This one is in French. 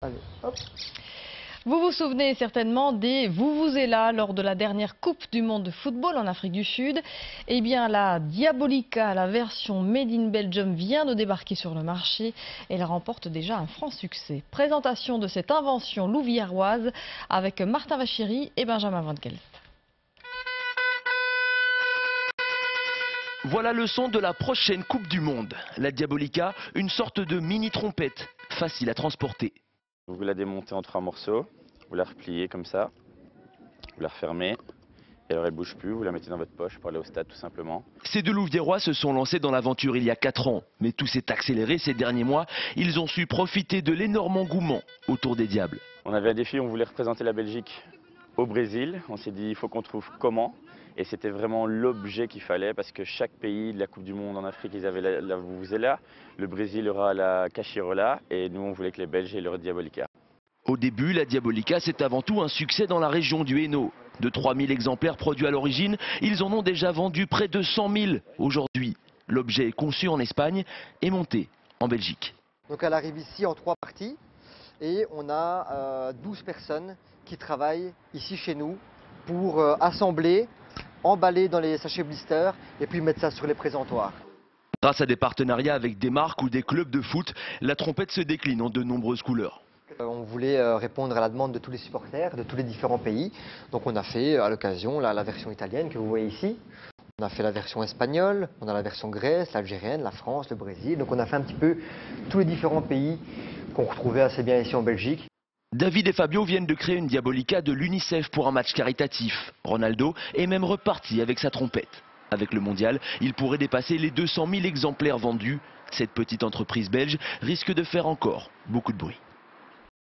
Allez, hop. Vous vous souvenez certainement des Vuvuzela lors de la dernière Coupe du Monde de football en Afrique du Sud. Eh bien, la Diabolica, la version Made in Belgium, vient de débarquer sur le marché. Elle remporte déjà un franc succès. Présentation de cette invention louviéroise avec Martin Vachiri et Benjamin Van Kelst. Voilà le son de la prochaine Coupe du Monde. La Diabolica, une sorte de mini-trompette, facile à transporter. Vous la démontez en 3 morceaux, vous la repliez comme ça, vous la refermez, et alors elle ne bouge plus, vous la mettez dans votre poche pour aller au stade tout simplement. Ces deux Louviérois se sont lancés dans l'aventure il y a 4 ans, mais tout s'est accéléré ces derniers mois. Ils ont su profiter de l'énorme engouement autour des Diables. On avait un défi, on voulait représenter la Belgique au Brésil, on s'est dit il faut qu'on trouve comment. Et c'était vraiment l'objet qu'il fallait parce que chaque pays de la Coupe du Monde en Afrique, ils avaient la Vuvuzela, le Brésil aura la Cachirola et nous on voulait que les Belges aient leur Diabolica. Au début, la Diabolica, c'est avant tout un succès dans la région du Hainaut. De 3000 exemplaires produits à l'origine, ils en ont déjà vendu près de 100 000 aujourd'hui. L'objet conçu en Espagne est monté en Belgique. Donc elle arrive ici en 3 parties et on a 12 personnes qui travaillent ici chez nous pour assembler, emballer dans les sachets blister et puis mettre ça sur les présentoirs. Grâce à des partenariats avec des marques ou des clubs de foot, la trompette se décline en de nombreuses couleurs. On voulait répondre à la demande de tous les supporters, de tous les différents pays. Donc on a fait à l'occasion la version italienne que vous voyez ici. On a fait la version espagnole, on a la version Grèce, l'algérienne, la France, le Brésil. Donc on a fait un petit peu tous les différents pays qu'on retrouvait assez bien ici en Belgique. David et Fabio viennent de créer une Diabolica de l'UNICEF pour un match caritatif. Ronaldo est même reparti avec sa trompette. Avec le mondial, il pourrait dépasser les 200 000 exemplaires vendus. Cette petite entreprise belge risque de faire encore beaucoup de bruit.